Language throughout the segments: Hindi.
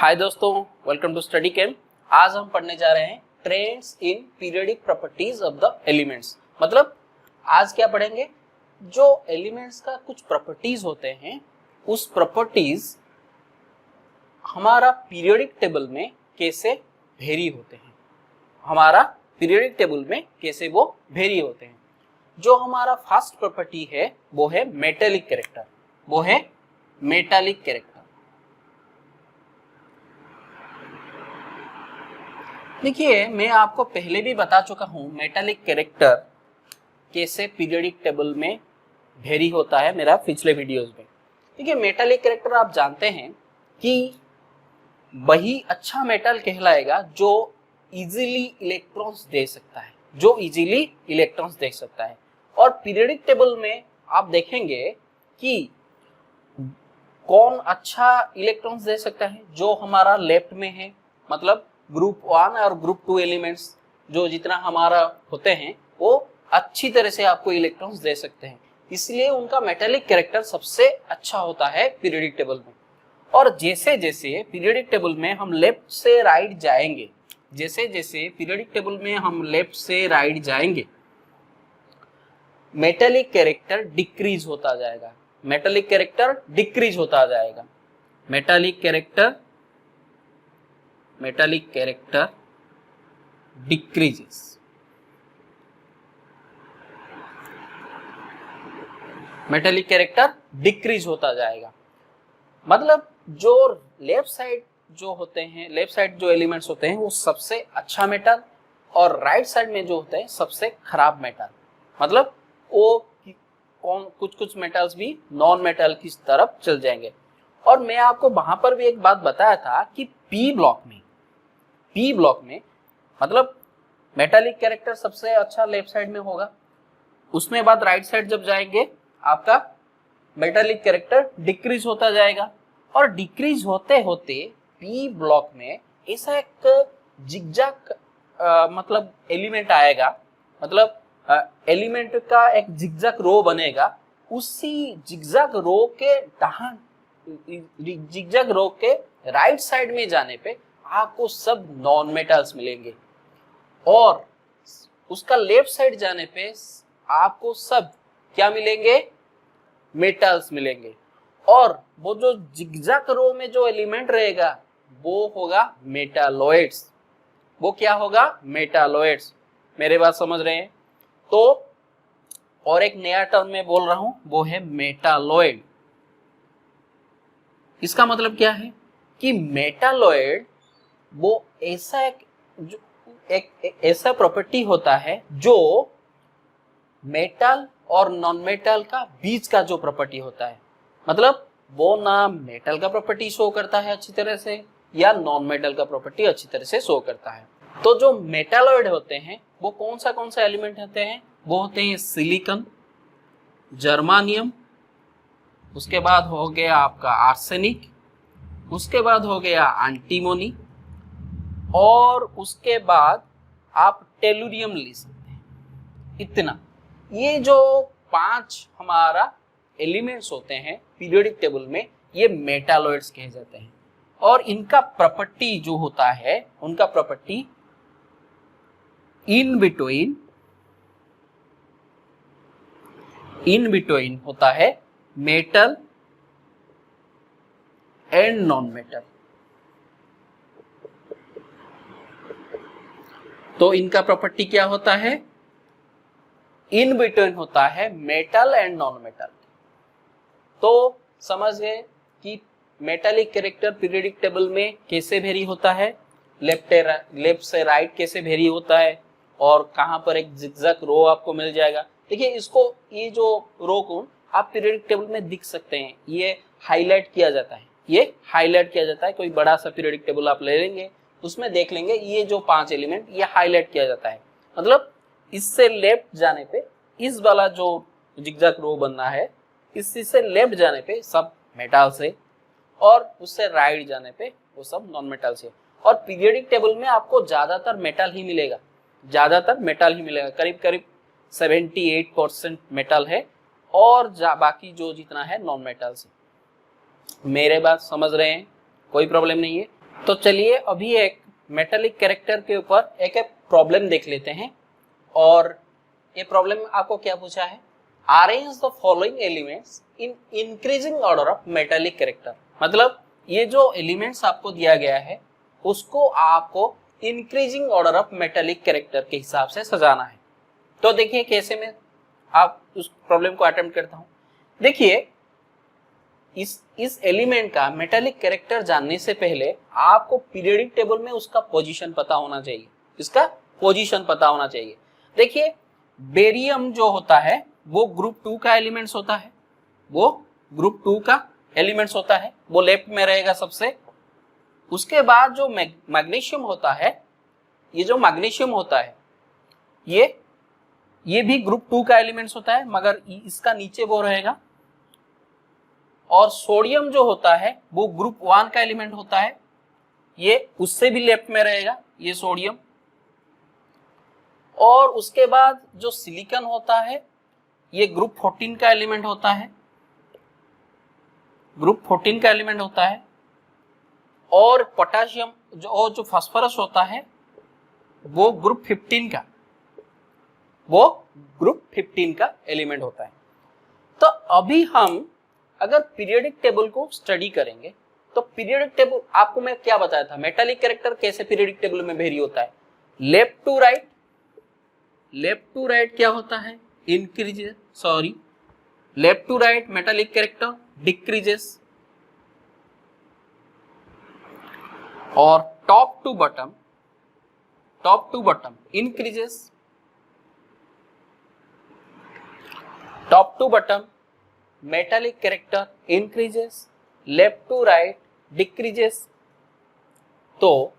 हाय दोस्तों, वेलकम टू स्टडी कैम्प। आज हम पढ़ने जा रहे हैं trends in periodic properties of the elements. मतलब आज क्या पढ़ेंगे, जो एलिमेंट्स का कुछ प्रॉपर्टीज होते हैं, उस प्रॉपर्टीज हमारा पीरियोडिक टेबल में कैसे वेरी होते हैं, हमारा पीरियोडिक टेबल में कैसे वो वेरी होते हैं। जो हमारा फर्स्ट प्रॉपर्टी है वो है मेटालिक कैरेक्टर, वो है मेटालिक कैरेक्टर। देखिए, मैं आपको पहले भी बता चुका हूं मेटालिक कैरेक्टर कैसे पीरियोडिक टेबल में वेरी होता है मेरा पिछले वीडियोस में। देखिए, मेटालिक कैरेक्टर आप जानते हैं कि वही अच्छा मेटल कहलाएगा जो इजीली इलेक्ट्रॉन्स दे सकता है, जो इजीली इलेक्ट्रॉन्स दे सकता है। और पीरियोडिक टेबल में आप देखेंगे कि कौन अच्छा इलेक्ट्रॉन्स दे सकता है, जो हमारा लेफ्ट में है, मतलब ग्रुप 1 और ग्रुप 2 एलिमेंट्स जो जितना हमारा होते हैं वो अच्छी तरह से आपको इलेक्ट्रॉन्स दे सकते हैं, इसलिए उनका मेटालिक कैरेक्टर सबसे अच्छा होता है पीरियोडिक टेबल में। और जैसे जैसे पीरियोडिक टेबल में हम लेफ्ट से राइट जाएंगे, जैसे जैसे पीरियोडिक टेबल में हम लेफ्ट से राइट जाएंगे, मेटालिक कैरेक्टर डिक्रीज होता जाएगा, मेटालिक कैरेक्टर डिक्रीज होता जाएगा। Metallic character decreases। Metallic character decrease होता जाएगा। मतलब जो लेफ्ट साइड जो होते हैं, लेफ्ट साइड जो एलिमेंट्स होते हैं वो सबसे अच्छा मेटल, और राइट साइड में जो होते हैं सबसे खराब मेटल। मतलब वो कुछ मेटल्स भी नॉन मेटल की तरफ चल जाएंगे। और मैं आपको वहां पर भी एक बात बताया था कि पी ब्लॉक में मतलब मेटालिक कैरेक्टर सबसे अच्छा लेफ्ट साइड में होगा, उसमें बाद राइट साइड जब जाएंगे आपका मेटालिक कैरेक्टर डिक्रीज होता जाएगा। और डिक्रीज होते होते पी ब्लॉक में ऐसा एक जिगजैग मतलब एलिमेंट आएगा, मतलब एलिमेंट का एक जिगजैग रो बनेगा। उसी जिगजैग रो के जिगजैग रो के राइट साइड में जाने पे आपको सब नॉन मेटल्स मिलेंगे, और उसका लेफ्ट साइड जाने पे आपको सब क्या मिलेंगे, मेटल्स मिलेंगे। और वो जो जिगजैग रो में जो एलिमेंट रहेगा वो होगा मेटालॉइड्स। वो क्या होगा, मेटालॉइड्स। मेरे बात समझ रहे हैं? तो और एक नया टर्म में बोल रहा हूं, वो है मेटालॉइड। इसका मतलब क्या है कि मेटालॉइड वो ऐसा एक ऐसा प्रॉपर्टी होता है जो मेटल और नॉन मेटल का बीच का जो प्रॉपर्टी होता है। मतलब वो ना मेटल का प्रॉपर्टी शो करता है अच्छी तरह से, या नॉन मेटल का प्रॉपर्टी अच्छी तरह से शो करता है। तो जो मेटालॉइड होते हैं वो कौन सा एलिमेंट होते हैं, वो होते हैं सिलिकॉन, जर्मानियम, उसके बाद हो गया आपका आर्सेनिक, उसके बाद हो गया एंटीमोनी, और उसके बाद आप टेलुरियम ले सकते हैं। इतना, ये जो 5 हमारा एलिमेंट्स होते हैं पीरियोडिक टेबल में, ये मेटालॉइड्स कहे जाते हैं। और इनका प्रॉपर्टी जो होता है, उनका प्रॉपर्टी इन बिटवीन होता है मेटल एंड नॉन मेटल। तो इनका प्रॉपर्टी क्या होता है, इन बिटवीन होता है मेटल एंड नॉन मेटल। तो समझ गए कि मेटालिक कैरेक्टर पीरियोडिक टेबल में कैसे वेरी होता है, लेफ्ट से राइट कैसे वेरी होता है, और कहां पर एक जिगजैग रो आपको मिल जाएगा। देखिए, इसको ये जो रो को आप पीरियोडिक टेबल में दिख सकते हैं, ये हाईलाइट किया जाता है, ये हाईलाइट किया जाता है। कोई बड़ा सा पीरियोडिक टेबल आप ले लेंगे, उसमें देख लेंगे ये जो 5 एलिमेंट ये हाईलाइट किया जाता है। मतलब इससे लेफ्ट जाने पे इस वाला जो जिगजैग रो बनना है, इससे लेफ्ट जाने पे सब मेटल से, और उससे राइट जाने पे वो सब नॉन मेटल से। और पीरियोडिक टेबल में आपको ज्यादातर मेटल ही मिलेगा, करीब करीब 78% मेटल है, और बाकी जो जितना है नॉन मेटल से। मेरे बात समझ रहे हैं? कोई प्रॉब्लम नहीं है। तो चलिए अभी एक मेटालिक कैरेक्टर के ऊपर एक प्रॉब्लम देख लेते हैं। और ये प्रॉब्लम आपको क्या पूछा है, arrange the following elements in increasing order of metallic character. मतलब ये जो एलिमेंट्स आपको दिया गया है उसको आपको increasing order of metallic character के हिसाब से सजाना है। तो देखिए कैसे मैं आप उस प्रॉब्लम को अटेम्प्ट करता हूं। देखिए इस एलिमेंट का मेटालिक कैरेक्टर जानने से पहले आपको पीरियोडिक टेबल में उसका पोजीशन पता होना चाहिए, इसका पोजीशन पता होना चाहिए। देखिए बेरियम जो होता है वो ग्रुप 2 का एलिमेंट्स होता है, वो ग्रुप 2 का एलिमेंट्स होता है, वो लेफ्ट में रहेगा सबसे। उसके बाद जो मैग्नीशियम होता है, ये जो मैग्नीशियम होता है ये भी ग्रुप 2 का एलिमेंट्स होता है, मगर इसका नीचे वो रहेगा। और सोडियम जो होता है वो ग्रुप 1 का एलिमेंट होता है, ये उससे भी लेफ्ट में रहेगा, ये सोडियम। और उसके बाद जो सिलिकॉन होता है ये ग्रुप 14 का एलिमेंट होता है, ग्रुप 14 का एलिमेंट होता है। और पोटेशियम जो फास्फोरस होता है वो ग्रुप 15 का, वो ग्रुप 15 का एलिमेंट होता है। तो अभी हम अगर पीरियोडिक टेबल को स्टडी करेंगे तो पीरियोडिक टेबल आपको मैं क्या बताया था, मेटालिक कैरेक्टर कैसे पीरियोडिक टेबल में वेरी होता है। Left to right, left to right क्या होता है, increases, sorry left to right metallic character decreases, और top to bottom increases, top to bottom metallic character increases, left to right decreases. तो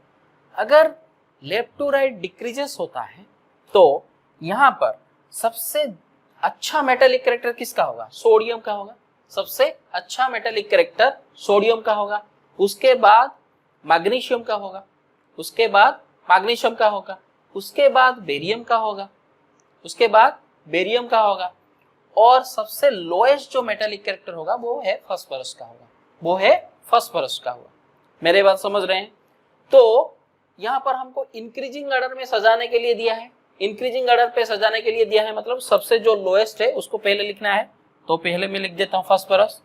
अगर लेफ्ट टू राइट डिक्रीजेस होता है तो यहां पर सबसे अच्छा मेटालिक कैरेक्टर किसका होगा, सोडियम का होगा। सबसे अच्छा मेटालिक कैरेक्टर सोडियम का होगा। उसके बाद मैग्नीशियम का होगा, उसके बाद मैग्नीशियम का होगा, उसके बाद बेरियम का होगा, उसके बाद बेरियम का होगा। और सबसे लोएस्ट जो मेटालिक कैरेक्टर होगा वो है फास्फोरस का होगा, वो है फास्फोरस का होगा। मेरे बात समझ रहे हैं। तो यहां पर हमको इंक्रीजिंग ऑर्डर में सजाने के लिए दिया है, इंक्रीजिंग ऑर्डर पे सजाने के लिए दिया है, मतलब सबसे जो लोएस्ट है उसको पहले लिखना है। तो पहले मैं लिख देता हूं फास्फोरस,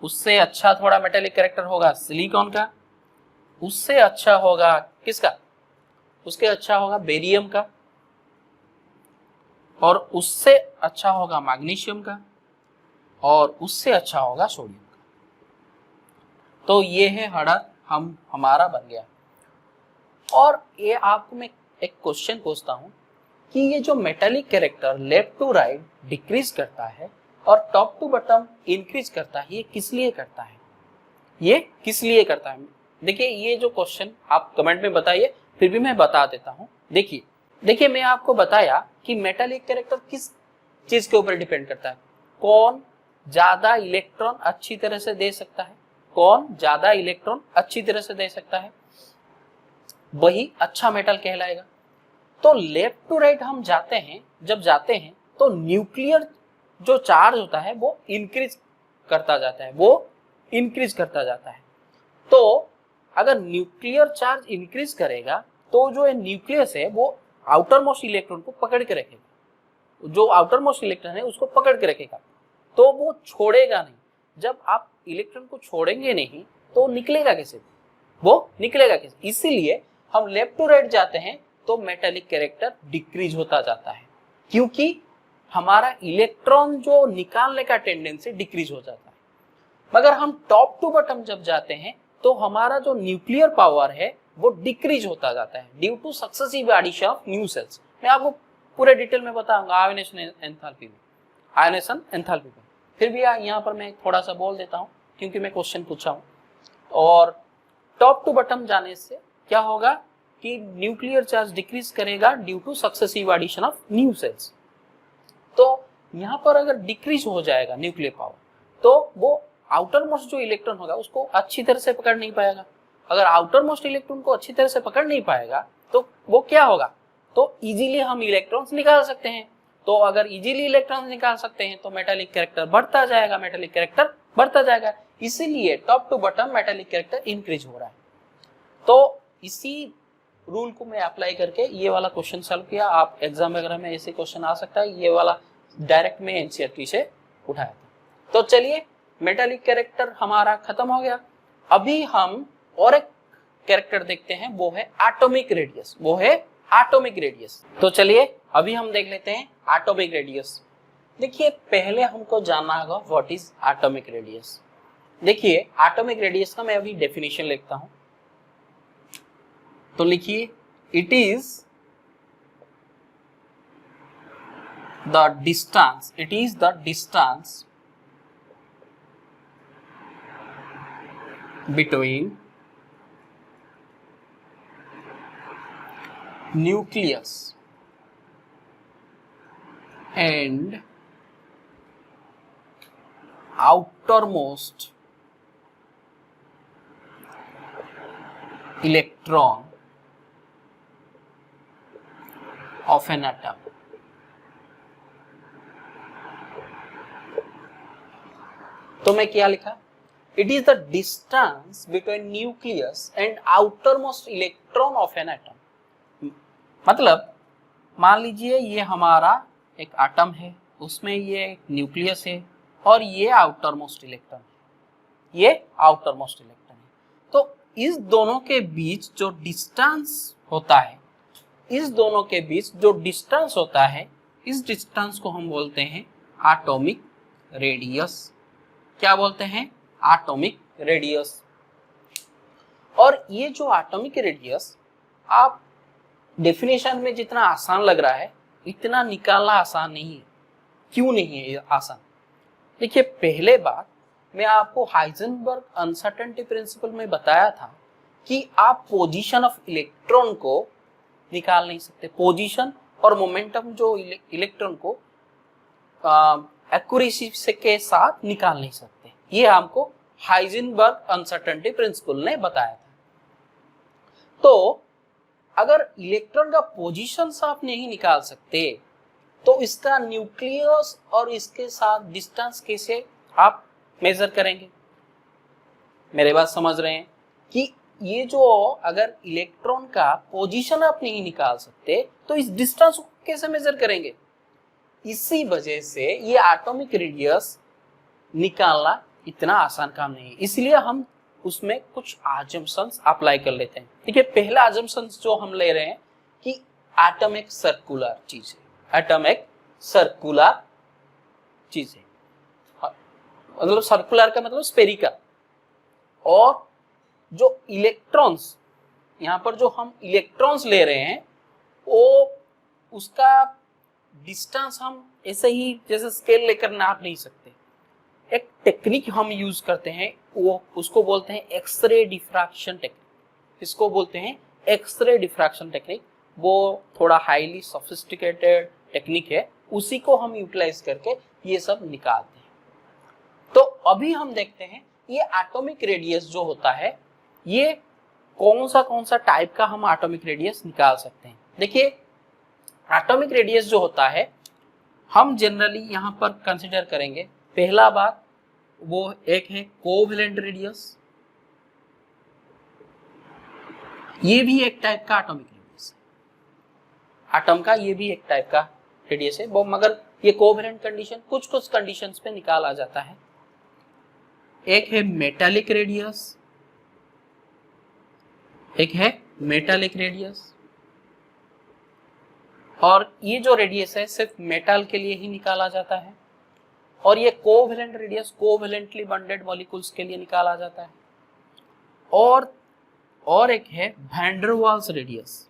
उससे अच्छा थोड़ा मेटालिक कैरेक्टर होगा सिलिकॉन का, उससे अच्छा होगा किसका, उसके अच्छा होगा बेरियम का, और उससे अच्छा होगा मैग्नीशियम का, और उससे अच्छा होगा सोडियम का। तो ये है ऑर्डर हमारा बन गया। और ये आपको मैं एक क्वेश्चन पूछता हूं कि ये जो metallic character left to right decrease करता है और टॉप टू बॉटम इंक्रीज करता है, ये किस लिए करता है, ये किस लिए करता है। देखिए ये जो क्वेश्चन आप कमेंट में बताइए, फिर भी मैं बता देता हूं। देखिए मैं आपको बताया कि मेटालिक कैरेक्टर किस चीज के ऊपर डिपेंड करता है, कौन ज्यादा इलेक्ट्रॉन अच्छी तरह से दे सकता है, कौन ज्यादा इलेक्ट्रॉन अच्छी तरह से दे सकता है, वही अच्छा मेटल कहलाएगा। तो लेफ्ट टू राइट हम जाते हैं, जब जाते हैं तो न्यूक्लियर जो चार्ज होता है वो इंक्रीज करता जाता है, वो इंक्रीज करता जाता है। तो अगर न्यूक्लियर चार्ज इंक्रीज करेगा तो जो न्यूक्लियस है वो आउटर मोस्ट इलेक्ट्रॉन को पकड़ के रखेगा, जो आउटर मोस्ट इलेक्ट्रॉन है उसको पकड़ के रखेगा, तो वो छोड़ेगा नहीं। जब आप इलेक्ट्रॉन को छोड़ेंगे नहीं तो निकलेगा कैसे, वो निकलेगा कैसे। इसीलिए हम लेफ्ट टू राइट जाते हैं तो मेटालिक कैरेक्टर डिक्रीज होता जाता है, क्योंकि हमारा इलेक्ट्रॉन जो निकालने का टेंडेंसी डिक्रीज हो जाता है। मगर हम टॉप टू बॉटम जब जाते हैं तो हमारा जो न्यूक्लियर पावर है वो डिक्रीज होता जाता है due to successive addition of new cells. मैं आपको पूरे डिटेल में बताऊंगा आयोनेशन एंथैल्पी में, आयोनेशन एंथैल्पी में। फिर भी यहाँ पर मैं थोड़ा सा बोल देता हूँ क्योंकि मैं क्वेश्चन पूछा हूँ। और टॉप टू बॉटम जाने से क्या होगा कि न्यूक्लियर चार्ज डिक्रीज करेगा due to successive addition of new cells. तो यहाँ पर अगर डिक्रीज हो जाएगा न्यूक्लियर पावर तो वो आउटर मोस्ट जो इलेक्ट्रॉन होगा उसको अच्छी तरह से पकड़ नहीं पाएगा। अगर आउटर मोस्ट इलेक्ट्रॉन को अच्छी तरह से पकड़ नहीं पाएगा तो वो क्या होगा, तो इजीली हम इलेक्ट्रॉन्स निकाल सकते हैं। तो अगर इजीली इलेक्ट्रॉन्स निकाल सकते हैं तो मेटालिक कैरेक्टर बढ़ता जाएगा, मेटालिक कैरेक्टर बढ़ता जाएगा। इसीलिए top to bottom metallic character increase हो रहा है। तो इसी रूल को मैं अप्लाई करके ये वाला क्वेश्चन सॉल्व किया। आप एग्जाम वगैरह में ऐसे क्वेश्चन आ सकता है, ये वाला डायरेक्ट में एनसीईआरटी से उठाया था। तो चलिए मेटालिक कैरेक्टर हमारा खत्म हो गया। अभी हम और एक कैरेक्टर देखते हैं, वो है एटॉमिक रेडियस, वो है एटॉमिक रेडियस। तो चलिए अभी हम देख लेते हैं एटॉमिक रेडियस। देखिए पहले हमको जानना होगा व्हाट इज एटॉमिक रेडियस। देखिए एटॉमिक रेडियस का मैं अभी डेफिनेशन लिखता हूं, तो लिखिए it is the distance, it is the distance between nucleus and outermost electron of an atom. तो मैं क्या लिखा? It is the distance between nucleus and outermost electron of an atom. मतलब मान लीजिए ये हमारा एक एटम है, उसमें ये न्यूक्लियस है और ये आउटरमोस्ट इलेक्ट्रॉन है, ये आउटरमोस्ट इलेक्ट्रॉन है। तो इस दोनों के बीच जो डिस्टेंस होता है, इस दोनों के बीच जो डिस्टेंस होता है, इस डिस्टेंस को हम बोलते हैं एटॉमिक रेडियस। क्या बोलते हैं? Atomic radius. और ये जो एटॉमिक रेडियस आप डेफिनेशन में जितना आसान लग रहा है, इतना निकालना आसान नहीं है। क्यों नहीं है ये आसान? देखिए पहले बात, मैं आपको हाइजेनबर्ग अनसर्टेनिटी प्रिंसिपल में बताया था कि आप पोजीशन ऑफ इलेक्ट्रॉन को निकाल नहीं सकते। पोजीशन और मोमेंटम जो इलेक्ट्रॉन को एक्यूरेसी से के साथ निकाल नहीं सकते। ये हमको हाइजेनबर्ग अनसर्टेनिटी प्रिंसिपल ने बताया था। तो अगर इलेक्ट्रॉन का पोजीशन आप नहीं निकाल सकते, तो इसका न्यूक्लियस और इसके साथ डिस्टेंस कैसे आप मेजर करेंगे? मेरे बात समझ रहे हैं कि ये जो अगर इलेक्ट्रॉन का पोजीशन आप नहीं निकाल सकते, तो इस डिस्टेंस को कैसे मेजर करेंगे? इसी वजह से ये एटॉमिक रेडियस निकालना इतना आसान काम नहीं है। इसलिए हम उसमें कुछ अजम्पशंस अप्लाई कर लेते हैं। देखिए पहला अजम्पशंस जो हम ले रहे हैं कि एटम एक सर्कुलर चीज है, एटम एक सर्कुलर चीज है, मतलब सर्कुलर का मतलब स्फेरिकल। और जो इलेक्ट्रॉन्स, यहाँ पर जो हम इलेक्ट्रॉन्स ले रहे हैं, वो उसका डिस्टेंस हम ऐसे ही जैसे स्केल लेकर नाप नहीं सकते। एक टेक्निक हम यूज करते हैं, वो उसको बोलते हैं एक्सरे डिफ्रैक्शन टेक्निक। इसको बोलते हैं एक्सरे डिफ्रैक्शन टेक्निक। वो थोड़ा हाईली सोफिस्टिकेटेड टेक्निक है, उसी को हम यूटिलाइज करके ये सब निकालते हैं। तो अभी हम देखते हैं ये एटॉमिक रेडियस जो होता है, ये कौन सा टाइप का हम एटॉमिक रेडियस निकाल सकते हैं। देखिए एटॉमिक रेडियस जो होता है, हम जनरली यहाँ पर कंसिडर करेंगे, पहला बात वो एक है कोवेलेंट रेडियस। ये भी एक टाइप का एटॉमिक रेडियस है, एटम का ये भी एक टाइप का रेडियस है, वो मगर ये कोवेलेंट कंडीशन कुछ कंडीशंस पे निकाला जाता है। एक है मेटालिक रेडियस, एक है मेटालिक रेडियस। और ये जो रेडियस है सिर्फ मेटल के लिए ही निकाला जाता है। और ये covalent radius covalently bonded molecules के लिए निकाला जाता है। और एक है van der Waals radius.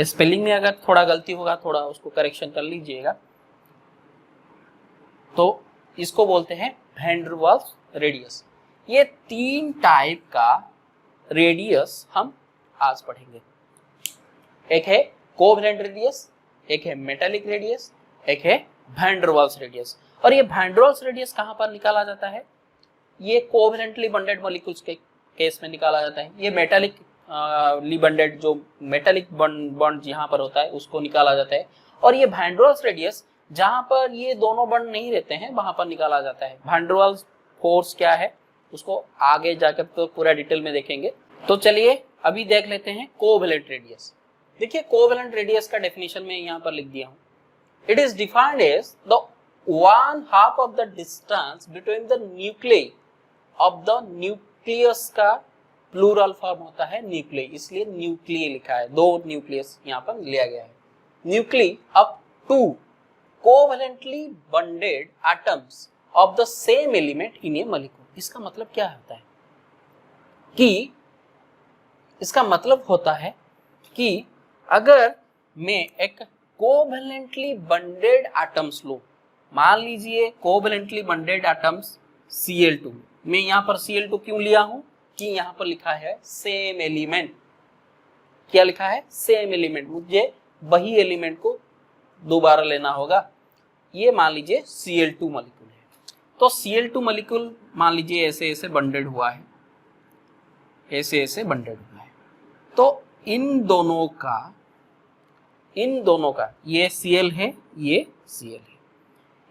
Spelling में अगर थोड़ा गलती होगा, थोड़ा उसको करेक्शन कर लीजिएगा। तो इसको बोलते हैं वैन डर वाल्स रेडियस। ये 3 टाइप का रेडियस हम आज पढ़ेंगे। एक है कोवेलेंट रेडियस, एक है मेटालिक रेडियस, एक है वैन डर वाल्स रेडियस। और ये वैन डर वाल्स रेडियस कहां पर निकाला जाता है? ये कोवेलेंटली बॉन्डेड मॉलिक्यूल्स के केस में निकाला जाता है। ये मेटालिक ली बॉन्डेड जो मेटालिक बॉन्ड यहाँ पर होता है उसको निकाला जाता है। और ये वैन डर वाल्स रेडियस जहां पर ये दोनों बॉन्ड नहीं रहते हैं वहां पर निकाला जाता है। वैन डर वाल्स फोर्स क्या है उसको आगे जाकर तो पूरा डिटेल में देखेंगे। तो चलिए अभी देख लेते हैं कोवेलेंट रेडियस। देखिए कोवेलेंट रेडियस का डेफिनेशन में यहाँ पर लिख दिया हूं। It is defined as the 1/2 of the distance between the nucleus of the nucleus का प्लूरल फॉर्म होता है न्यूक्लियस, इसलिए न्यूक्लियस लिखा है, 2 न्यूक्लियस यहाँ पर लिया गया है। Nucleus up to covalently bonded atoms of the same element in a molecule. इसका मतलब क्या होता है कि इसका मतलब होता है कि अगर मैं एक कोवेलेंटली बॉन्डेड एटम्स लूं, मान लीजिए कोवेलेंटली बॉन्डेड एटम्स Cl2, मैं यहाँ पर Cl2 क्यों लिया हूं कि यहाँ पर लिखा है सेम एलिमेंट। क्या लिखा है? सेम एलिमेंट, मुझे वही एलिमेंट को दोबारा लेना होगा। ये मान लीजिए Cl2 मॉलिक्यूल है, तो Cl2 मॉलिक्यूल मान लीजिए ऐसे ऐसे बॉन्डेड हुआ है, ऐसे ऐसे बॉन्डेड हुआ है। तो इन दोनों का ये Cl है, ये Cl है,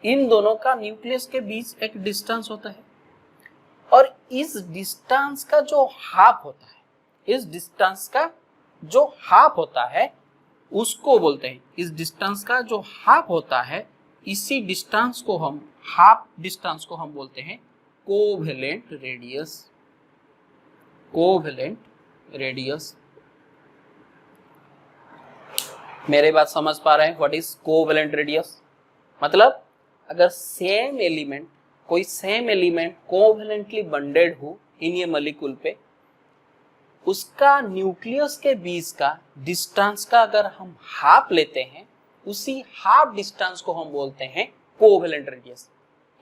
इन दोनों का न्यूक्लियस के बीच एक डिस्टेंस होता है और इस डिस्टेंस का जो हाफ होता है, इस डिस्टेंस का जो हाफ होता है उसको बोलते हैं, इस डिस्टेंस का जो हाफ होता है इसी डिस्टेंस को हम, हाफ डिस्टेंस को हम बोलते हैं कोवेलेंट रेडियस। कोवेलेंट रेडियस, मेरे बात समझ पा रहे हैं? What is covalent radius? मतलब अगर सेम एलिमेंट, कोई सेम एलिमेंट कोवेलेंटली बॉन्डेड हो इन ये मॉलिक्यूल पे, उसका न्यूक्लियस के बीच का डिस्टेंस का अगर हम हाफ लेते हैं, उसी हाफ डिस्टेंस को हम बोलते हैं कोवेलेंट रेडियस।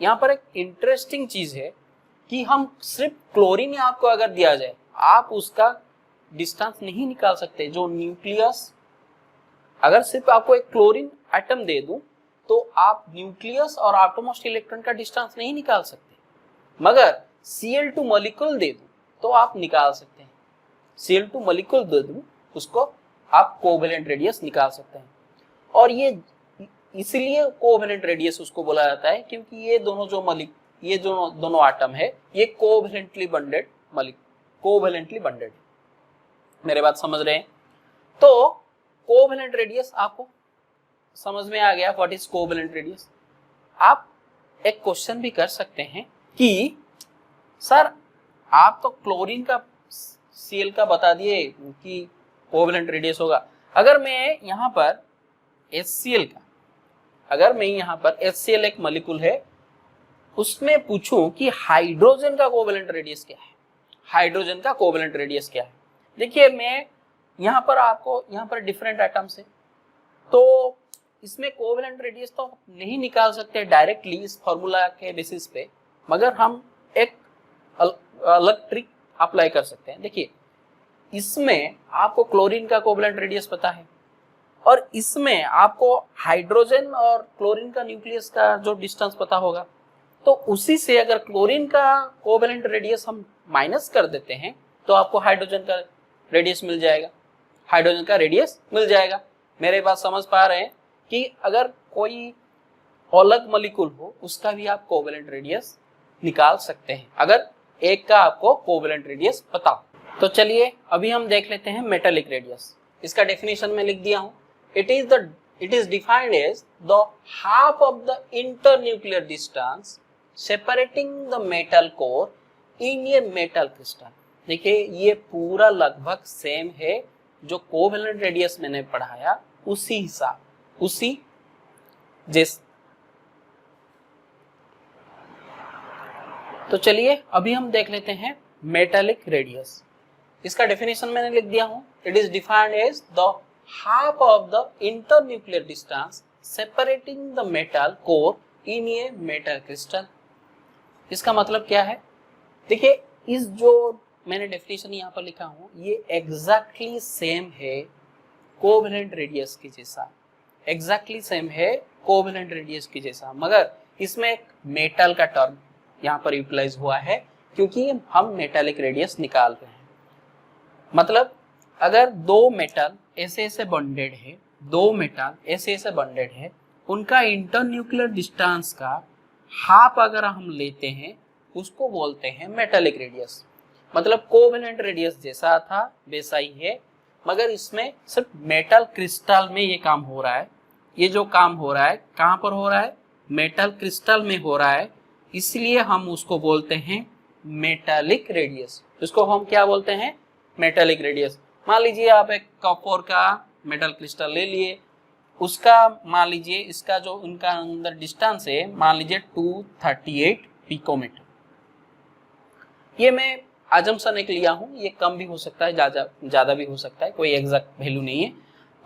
यहाँ पर एक इंटरेस्टिंग चीज है कि हम सिर्फ क्लोरीन आपको अगर दिया जाए, आप उसका डिस्टेंस नहीं निकाल सकते। जो न्यूक्लियस, अगर सिर्फ आपको एक क्लोरीन एटम दे दूं तो आप न्यूक्लियस और आटोमोस्ट इलेक्ट्रॉन का डिस्टेंस नहीं निकाल सकते, मगर Cl2 मॉलिक्यूल दे दूं तो आप निकाल सकते हैं। Cl2 मॉलिक्यूल दे दूं उसको आप कोवेलेंट रेडियस निकाल सकते हैं। और ये इसलिए कोवेलेंट रेडियस उसको बोला जाता है क्योंकि ये दोनों जो ये जो दोनों आटम है ये कोवेलेंटली बॉन्डेड कोवेलेंटली बॉन्डेड। मेरे बात समझ रहे हैं? तो कोवेलेंट रेडियस आपको समझ में आ गया व्हाट इज कोवेलेंट रेडियस। आप एक क्वेश्चन भी कर सकते हैं कि सर आप तो क्लोरीन का Cl का बता दिए कि कोवेलेंट रेडियस होगा, अगर मैं यहाँ पर HCl का, अगर मैं यहाँ पर HCl एक मॉलिक्यूल है उसमें पूछूं कि हाइड्रोजन का कोवेलेंट रेडियस क्या है, हाइड्रोजन का कोवेलेंट रेडियस क्या है। देखिए मैं यहाँ पर आपको, यहाँ पर डिफरेंट एटम्स है तो इसमें कोवेलेंट रेडियस तो नहीं निकाल सकते डायरेक्टली इस फॉर्मूला के बेसिस पे, मगर हम एक अलग ट्रिक अप्लाई कर सकते हैं। देखिए इसमें आपको क्लोरीन का कोवेलेंट रेडियस पता है और इसमें आपको हाइड्रोजन और क्लोरीन का न्यूक्लियस का जो डिस्टेंस पता होगा, तो उसी से अगर क्लोरीन का कोवेलेंट रेडियस हम माइनस कर देते हैं तो आपको हाइड्रोजन का रेडियस मिल जाएगा, हाइड्रोजन का रेडियस मिल जाएगा। मेरे बात समझ पा रहे हैं कि अगर कोई अलग मॉलिक्यूल हो उसका भी आप कोवेलेंट रेडियस निकाल सकते हैं अगर एक का आपको कोवेलेंट रेडियस पता हो। तो चलिए अभी हम देख लेते हैं मेटालिक रेडियस। इसका डेफिनेशन में लिख दिया हूं। It is defined as the half of the internuclear distance separating the metal core in a metal crystal. देखिए ये पूरा लगभग सेम है जो कोवेलेंट रेडियस मैंने पढ़ाया, उसी हिसाब, उसी जैसे। तो चलिए अभी हम देख लेते हैं मेटालिक रेडियस। इसका डेफिनेशन मैंने लिख दिया हूं। It is defined as the half of the internuclear distance separating the metal core in a metal crystal. इसका मतलब क्या है? देखिए इस जो मैंने डेफिनेशन यहाँ पर लिखा हूं ये एग्जैक्टली सेम है कोवेलेंट रेडियस के जैसा, एग्जैक्टली सेम है कोवेलेंट रेडियस के जैसा, मगर इसमें एक मेटल का टर्म यहाँ पर यूटिलाइज हुआ है क्योंकि हम मेटालिक रेडियस निकाल रहे हैं। मतलब अगर दो मेटल ऐसे ऐसे बॉन्डेड है, दो मेटल ऐसे ऐसे बॉन्डेड है उनका इंटरन्यूक्लियर डिस्टेंस का हाफ अगर हम लेते हैं उसको बोलते हैं मेटालिक रेडियस। मतलब कोवेलेंट रेडियस जैसा था वैसा ही है, मगर इसमें सिर्फ मेटल क्रिस्टल में ये काम हो रहा है। ये जो काम हो रहा है कहाँ पर हो रहा है? मेटल क्रिस्टल में हो रहा है, इसलिए हम उसको बोलते हैं मेटालिक रेडियस। इसको हम क्या बोलते हैं? Metallic radius. मान लीजिए आप एक कॉपर का मेटल क्रिस्टल ले लिए, उसका मान लीजिए इसका जो उनका अंदर डिस्टेंस है मान लीजिए 238 पिकोमीटर। ये मैं अजम्पशन एक लिया हूँ, ये कम भी हो सकता है, ज्यादा भी हो सकता है, कोई एग्जैक्ट वैल्यू नहीं है।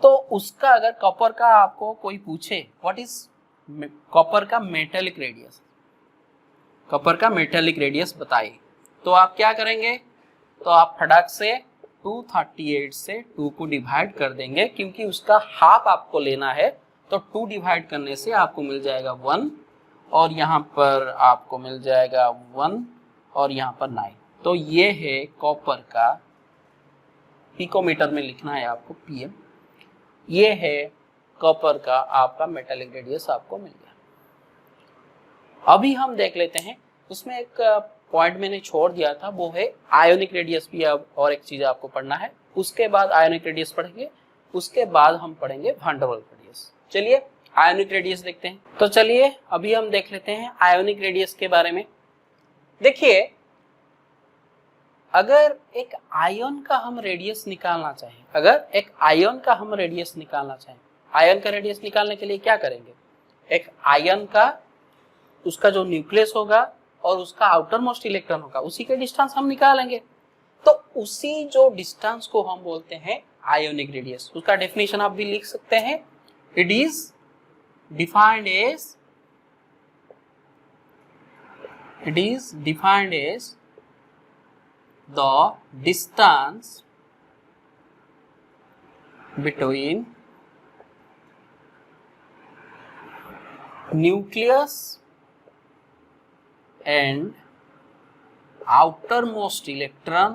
तो उसका अगर कॉपर का आपको कोई पूछे व्हाट इज कॉपर का मेटालिक रेडियस, कॉपर का मेटालिक रेडियस बताइए, तो आप क्या करेंगे? तो आप फटाक से 238 से 2 को डिवाइड कर देंगे, क्योंकि उसका हाफ आपको लेना है। तो 2 डिवाइड करने से आपको मिल जाएगा 1, और यहाँ पर आपको मिल जाएगा 1, और यहाँ पर 9। तो ये है कॉपर का, पिकोमीटर में लिखना है आपको पीएम। ये है कॉपर का आपका मेटालिक रेडियस आपको मिल गया। अभी हम देख लेते हैं, उसमें एक पॉइंट मैंने छोड़ दिया था, वो है आयोनिक रेडियस भी। अब और एक चीज आपको पढ़ना है, उसके बाद आयोनिक रेडियस पढ़ेंगे, उसके बाद हम पढ़ेंगे वैन डर वाल्स रेडियस। चलिए आयोनिक रेडियस देखते हैं। तो चलिए अभी हम देख लेते हैं आयोनिक रेडियस के बारे में। देखिए अगर एक आयन का हम रेडियस निकालना चाहें, अगर एक आयन का हम रेडियस निकालना चाहें, आयन का रेडियस निकालने के लिए क्या करेंगे? एक आयन का उसका जो न्यूक्लियस होगा और उसका आउटर मोस्ट इलेक्ट्रॉन होगा, उसी के डिस्टेंस हम निकालेंगे। तो उसी जो डिस्टेंस को हम बोलते हैं आयोनिक रेडियस। उसका डेफिनेशन आप भी लिख सकते हैं, it is defined as the distance between nucleus and outermost electron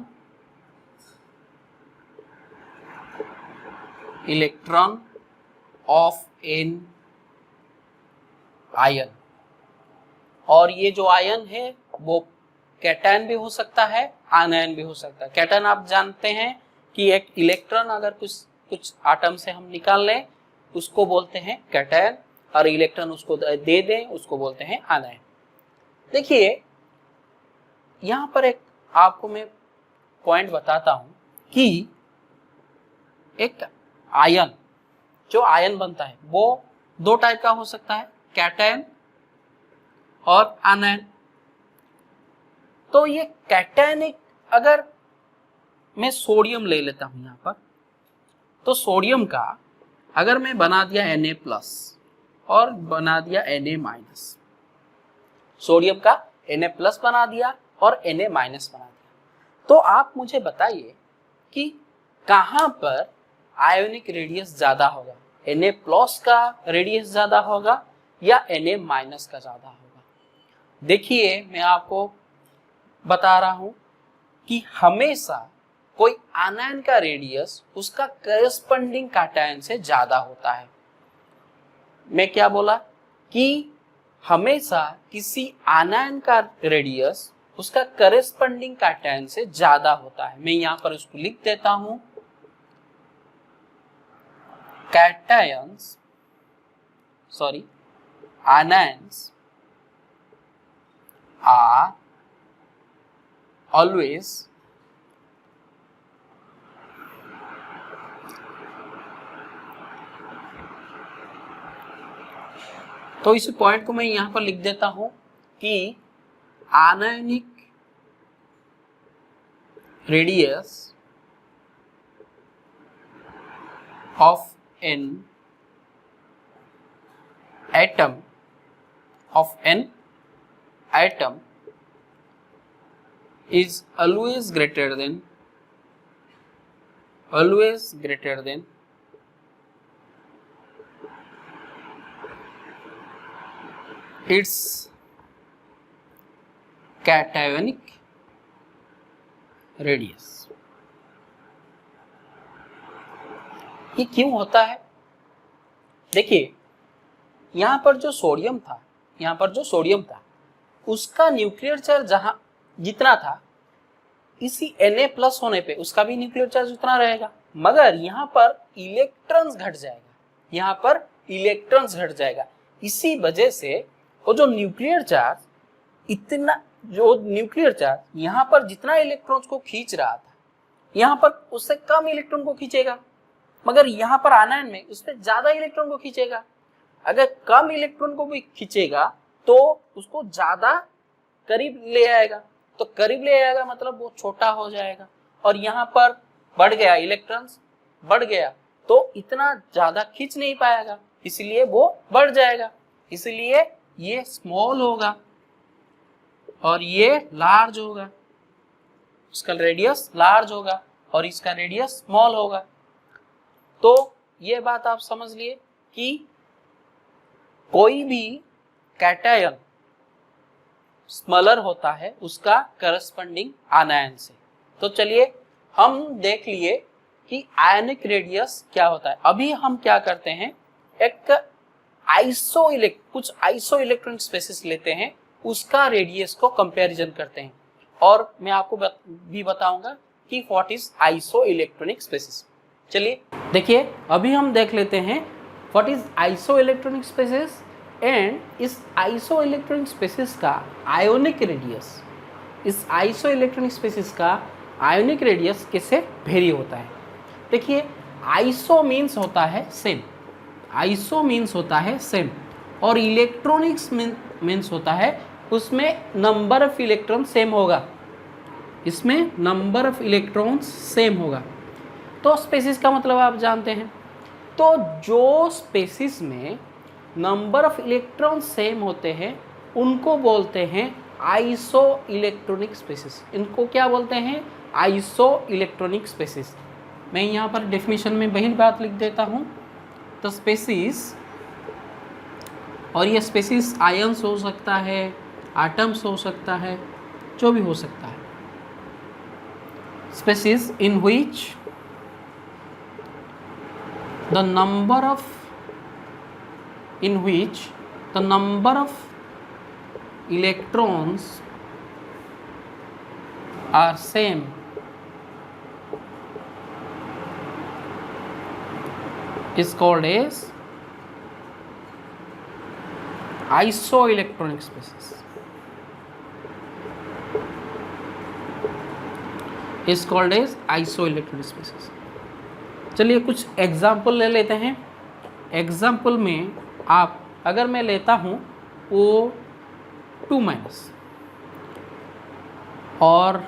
of an ion। और ये जो आयन है वो कैटायन भी हो सकता है, आनायन भी हो सकता है। कैटायन आप जानते हैं कि एक इलेक्ट्रॉन अगर कुछ आटम से हम निकाल लें उसको बोलते हैं कैटायन, और इलेक्ट्रॉन उसको दे दें उसको बोलते हैं आनायन। देखिए यहां पर एक आपको मैं पॉइंट बताता हूं कि एक आयन, जो आयन बनता है वो 2 टाइप का हो सकता है, कैटायन और आनायन। तो ये कैटायनिक, अगर मैं सोडियम ले लेता हूं यहां पर, तो सोडियम का अगर मैं बना दिया Na+ और बना दिया Na-, सोडियम का Na+ बना दिया और Na- बना दिया, तो आप मुझे बताइए कि कहां पर आयोनिक रेडियस ज्यादा होगा? Na+ का रेडियस ज्यादा होगा या Na- का ज्यादा होगा? देखिए मैं आपको बता रहा हूं कि हमेशा कोई आनायन का रेडियस उसका करस्पॉन्डिंग कैटायन से ज्यादा होता है। मैं क्या बोला कि हमेशा किसी आनायन का रेडियस उसका करस्पॉन्डिंग कैटायन से ज्यादा होता है। मैं यहां पर उसको लिख देता हूं, आनायंस are always तो इस पॉइंट को मैं यहां पर लिख देता हूं कि anionic radius of an atom is always greater than its cationic radius. ये क्यों होता है? देखिए यहाँ पर जो सोडियम था उसका न्यूक्लियर चार्ज जहां जितना था, इसी Na+ होने पे उसका भी न्यूक्लियर चार्ज उतना रहेगा, मगर यहाँ पर इलेक्ट्रॉन्स घट जाएगा। इसी वजह से वो जो न्यूक्लियर चार्ज यहाँ पर जितना इलेक्ट्रॉन्स को खींच रहा था, यहाँ पर उससे कम इलेक्ट्रॉन को खींचेगा, मगर यहाँ पर आनायन में उससे ज्यादा इलेक्ट्रॉन को खींचेगा। अगर कम इलेक्ट्रॉन को भी खींचेगा तो उसको ज्यादा करीब ले आएगा, तो करीब ले आएगा मतलब वो छोटा हो जाएगा, और यहाँ पर बढ़ गया, इलेक्ट्रॉन्स बढ़ गया तो इतना ज्यादा खींच नहीं पाएगा, इसलिए वो बढ़ जाएगा। इसलिए ये स्मॉल होगा और ये लार्ज होगा, इसका रेडियस लार्ज होगा और इसका रेडियस स्मॉल होगा। तो ये बात आप समझ लिए कि कोई भी कैटायन स्मॉलर होता है उसका करस्पॉन्डिंग आनायन से। तो चलिए हम देख लिए कि आयनिक रेडियस क्या होता है। अभी हम क्या करते हैं, एक कुछ आइसो इलेक्ट्रॉनिक स्पेसिस लेते हैं, उसका रेडियस को कंपैरिजन करते हैं, और मैं आपको भी बताऊंगा कि what is isoelectronic species. चलिए देखिए, अभी हम देख लेते हैं what is isoelectronic species and इस आइसो इलेक्ट्रॉनिक स्पेसिस का आयोनिक रेडियस, इस आइसो इलेक्ट्रॉनिक स्पेसिस का आयोनिक रेडियस कैसे वेरी होता है। देखिए, आइसो मीन्स होता है सेम, आइसो मीन्स होता है सेम, और इलेक्ट्रॉनिक्स मीन्स होता है उसमें नंबर ऑफ इलेक्ट्रॉन सेम होगा, इसमें नंबर ऑफ इलेक्ट्रॉन्स सेम होगा। तो स्पेसिस का मतलब आप जानते हैं, तो जो स्पेसिस में नंबर ऑफ इलेक्ट्रॉन सेम होते हैं उनको बोलते हैं आइसो इलेक्ट्रॉनिक स्पेसिस। इनको क्या बोलते हैं, आइसो इलेक्ट्रॉनिक स्पेसिस। मैं यहाँ पर डेफिनेशन में वही बात लिख देता हूँ। तो स्पेसिस, और ये स्पेसिस आयंस हो सकता है, एटम्स हो सकता है, जो भी हो सकता है। Species in which the number of electrons are same is called as isoelectronic species, is called as isoelectronic species। चलिए कुछ एग्जाम्पल ले लेते हैं। एग्जाम्पल में आप, अगर मैं लेता हूँ O2- और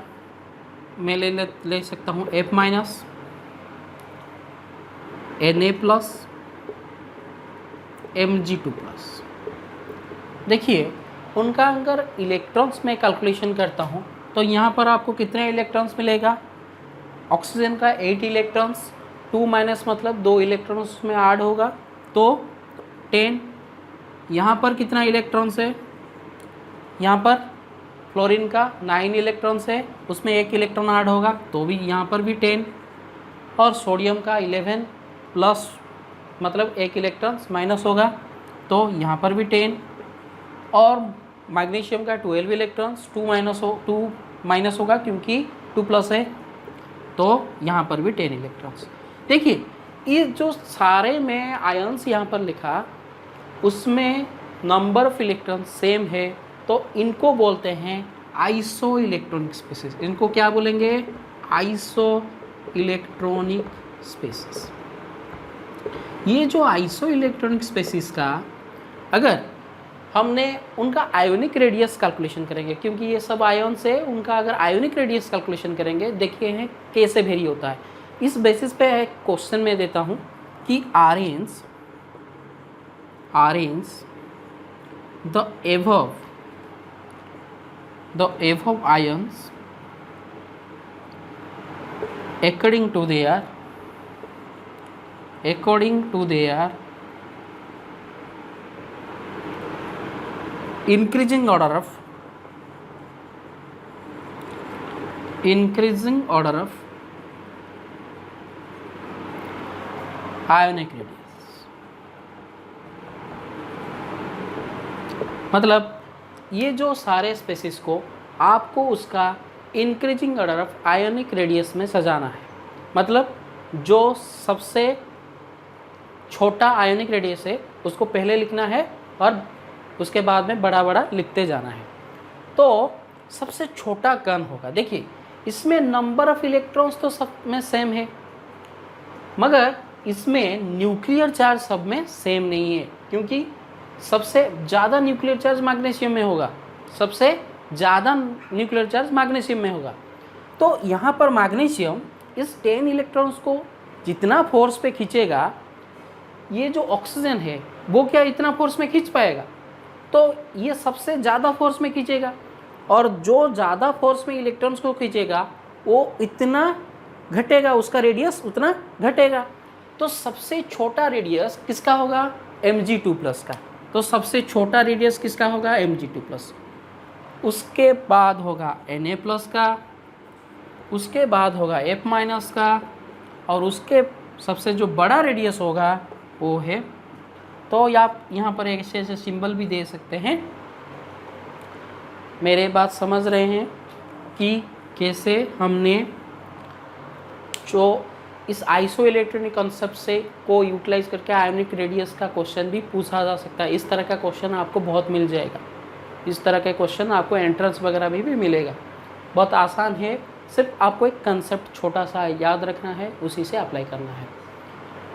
मैं ले सकता हूँ F-, Na+, Mg2+। देखिए, उनका अगर इलेक्ट्रॉन्स में कैलकुलेशन करता हूँ तो यहाँ पर आपको कितने इलेक्ट्रॉन्स मिलेगा। ऑक्सीजन का 8 इलेक्ट्रॉन्स, 2- मतलब 2 इलेक्ट्रॉन्स उसमें ऐड होगा तो 10। यहाँ पर कितना इलेक्ट्रॉन्स है, यहाँ पर फ्लोरीन का 9 इलेक्ट्रॉन्स है, उसमें 1 इलेक्ट्रॉन ऐड होगा तो भी यहाँ पर भी 10, और सोडियम का 11 प्लस मतलब 1 इलेक्ट्रॉन्स माइनस होगा तो यहाँ पर भी 10, और मैग्नीशियम का 12 इलेक्ट्रॉन्स, 2 माइनस होगा क्योंकि 2+ है तो यहाँ पर भी 10 इलेक्ट्रॉन्स। देखिए, ये जो सारे में आयंस यहाँ पर लिखा उसमें नंबर ऑफ इलेक्ट्रॉन सेम है, तो इनको बोलते हैं आइसो इलेक्ट्रॉनिक स्पेसिस। इनको क्या बोलेंगे, आइसो इलेक्ट्रॉनिक स्पेसिस। ये जो आइसो इलेक्ट्रॉनिक स्पेसिस का, अगर हमने उनका आयोनिक रेडियस कैलकुलेशन करेंगे, क्योंकि ये सब आयन्स है, उनका अगर आयोनिक रेडियस कैलकुलेशन करेंगे, देखिए हैं कैसे वेरी होता है। इस बेसिस पे एक क्वेश्चन में देता हूँ कि arrange the above ions according to their increasing order of ionic radius। मतलब ये जो सारे स्पेसिस को आपको उसका increasing order of ionic radius में सजाना है। मतलब जो सबसे छोटा आयोनिक रेडियस है उसको पहले लिखना है और उसके बाद में बड़ा बड़ा लिखते जाना है। तो सबसे छोटा कण होगा, देखिए इसमें नंबर ऑफ इलेक्ट्रॉन्स तो सब में सेम है, मगर इसमें न्यूक्लियर चार्ज सब में सेम नहीं है, क्योंकि सबसे ज़्यादा न्यूक्लियर चार्ज मैग्नीशियम में होगा, सबसे ज़्यादा न्यूक्लियर चार्ज मैग्नीशियम में होगा। तो यहाँ पर मैग्नीशियम इस 10 इलेक्ट्रॉन्स को जितना फोर्स पे खींचेगा, ये जो ऑक्सीजन है वो क्या इतना फोर्स में खींच पाएगा? तो ये सबसे ज़्यादा फोर्स में खींचेगा, और जो ज़्यादा फोर्स में इलेक्ट्रॉन्स को खींचेगा वो इतना घटेगा, उसका रेडियस उतना घटेगा। तो सबसे छोटा रेडियस किसका होगा? Mg2+ का। तो सबसे छोटा रेडियस किसका होगा? Mg2+। उसके बाद होगा Na+ का, उसके बाद होगा F- का, और उसके सबसे जो बड़ा रेडियस होगा वो है, तो आप यहाँ पर एक ऐसे सिंबल भी दे सकते हैं। मेरे बात समझ रहे हैं कि कैसे हमने जो इस आइसो इलेक्ट्रॉनिक कॉन्सेप्ट से को यूटिलाइज करके आयोनिक रेडियस का क्वेश्चन भी पूछा जा सकता है। इस तरह का क्वेश्चन आपको बहुत मिल जाएगा, इस तरह के क्वेश्चन आपको एंट्रेंस वगैरह में भी मिलेगा। बहुत आसान है, सिर्फ आपको एक कंसेप्ट छोटा सा याद रखना है, उसी से अप्लाई करना है।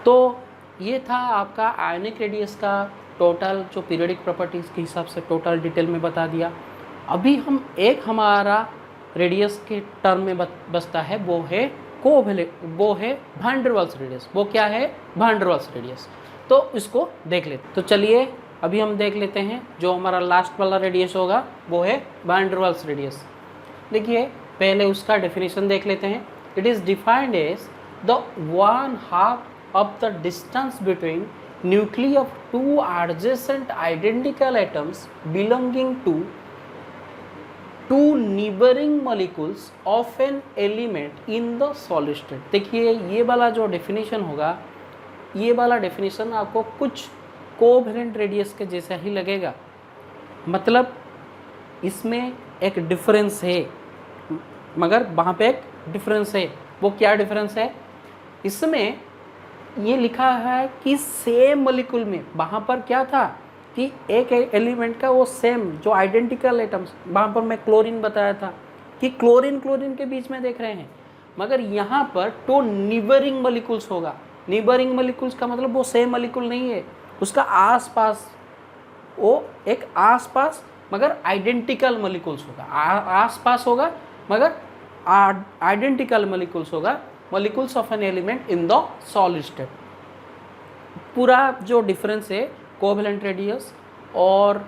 तो ये था आपका आयोनिक रेडियस का टोटल, जो पीरियोडिक प्रॉपर्टीज़ के हिसाब से टोटल डिटेल में बता दिया। अभी हम एक हमारा रेडियस के टर्म में बचता है, वो है वो है वैन डर वाल्स रेडियस। वो क्या है? Van der Waals radius. तो इसको देख लेते। तो चलिए अभी हम देख लेते हैं, जो हमारा लास्ट वाला रेडियस होगा वो है वैन डर वाल्स रेडियस। देखिए पहले उसका डेफिनेशन देख लेते हैं। It is defined as the 1/2 of the distance between nuclei of two adjacent identical atoms belonging to two neighboring molecules of an element in the solid state। देखिए ये वाला जो डेफिनेशन होगा, ये वाला डेफिनेशन आपको कुछ कोवेलेंट रेडियस के जैसा ही लगेगा। मतलब इसमें एक डिफरेंस है, मगर वहाँ पे एक डिफरेंस है। वो क्या डिफरेंस है? इसमें ये लिखा है कि सेम मॉलिक्यूल में, वहाँ पर क्या था कि एक एलिमेंट का वो सेम जो आइडेंटिकल एटम्स, वहाँ पर मैं क्लोरीन बताया था कि क्लोरीन के बीच में देख रहे हैं, मगर यहाँ पर टू नीबरिंग मॉलिक्यूल्स होगा। नीबरिंग मॉलिक्यूल्स का मतलब वो सेम मॉलिक्यूल नहीं है, उसका आसपास, वो एक आसपास मगर आइडेंटिकल मॉलिक्यूल्स होगा। आसपास होगा मगर आइडेंटिकल मॉलिक्यूल्स होगा, molecules of an element in the solid state. पूरा जो डिफरेंस है कोवेलेंट रेडियस और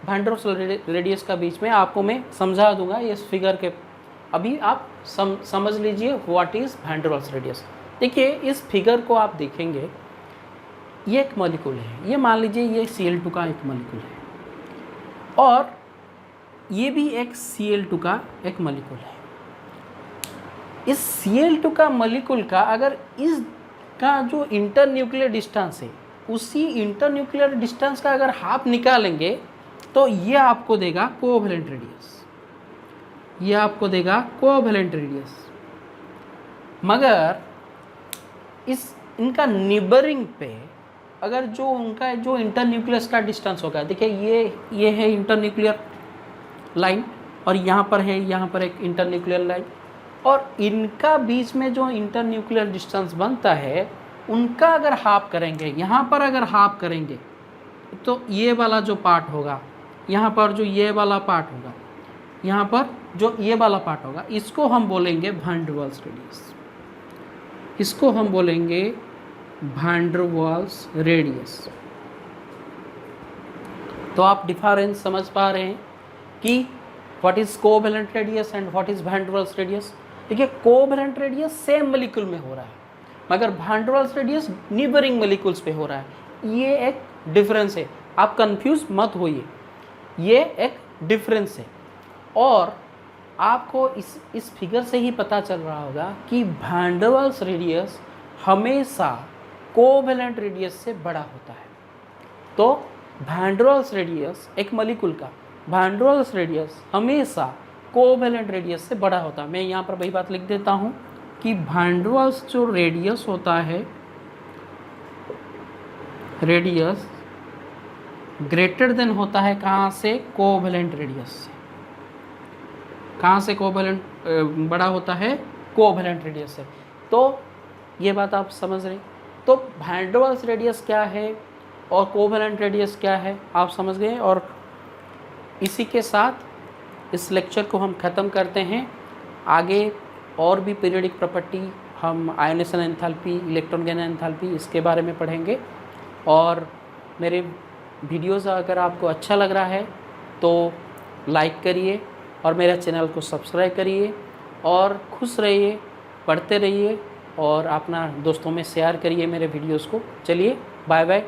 वैन डर वाल्स रेडियस का बीच में आपको मैं समझा दूंगा इस फिगर के। अभी आप समझ लीजिए what is van der Waals radius. देखिए इस फिगर को आप देखेंगे, ये एक मॉलिक्यूल है, ये मान लीजिए ये Cl2 का एक मॉलिक्यूल है, और ये भी एक Cl2 का एक मॉलिक्यूल है। इस Cl2 का मॉलिक्यूल का अगर इसका जो इंटरन्यूक्लियर डिस्टेंस है, उसी इंटरन्यूक्लियर डिस्टेंस का अगर हाफ निकालेंगे तो ये आपको देगा कोवेलेंट रेडियस, ये आपको देगा कोवेलेंट रेडियस। मगर इनका निबरिंग पे अगर जो उनका जो इंटरन्यूक्लियस का डिस्टेंस होगा, देखिए ये है इंटरन्यूक्लियर लाइन, और यहाँ पर एक इंटरन्यूक्लियर लाइन, और इनका बीच में जो इंटरन्यूक्लियर डिस्टेंस बनता है उनका अगर हाफ करेंगे, यहाँ पर अगर हाफ करेंगे तो ये वाला जो पार्ट होगा, यहाँ पर जो ये वाला पार्ट होगा, यहाँ पर जो ये वाला पार्ट होगा, इसको हम बोलेंगे वैन डर वाल्स रेडियस, इसको हम बोलेंगे वैन डर वाल्स रेडियस। तो आप डिफरेंस समझ पा रहे हैं कि what is covalent radius and what is van der Waals radius. देखिए कोवेलेंट रेडियस सेम मॉलिक्यूल में हो रहा है, मगर van der Waals radius नीबरिंग molecules पे हो रहा है। ये एक डिफरेंस है, आप कंफ्यूज मत होइए, ये एक डिफरेंस है। और आपको इस फिगर से ही पता चल रहा होगा कि वैन डर वाल्स रेडियस हमेशा कोवेलेंट रेडियस से बड़ा होता है। तो वैन डर वाल्स रेडियस, एक मॉलिक्यूल का वैन डर वाल्स रेडियस हमेशा कोवैलेंट रेडियस से बड़ा होता है। मैं यहाँ पर वही बात लिख देता हूँ कि वैन डर वाल्स जो रेडियस होता है, रेडियस ग्रेटर देन होता है कहाँ से, कोवैलेंट रेडियस से। कहाँ से कोवैलेंट बड़ा होता है, कोवैलेंट रेडियस से। तो ये बात आप समझ रहे। तो वैन डर वाल्स रेडियस क्या है और कोवैलेंट रेडियस क्या है, आप समझ गए। और इसी के साथ इस लेक्चर को हम ख़त्म करते हैं। आगे और भी पीरियोडिक प्रॉपर्टी, हम ionisation enthalpy, electron gain enthalpy, इसके बारे में पढ़ेंगे। और मेरे वीडियोज़ अगर आपको अच्छा लग रहा है तो लाइक करिए और मेरा चैनल को सब्सक्राइब करिए और खुश रहिए, पढ़ते रहिए और अपना दोस्तों में शेयर करिए मेरे वीडियोज़ को। चलिए बाय बाय।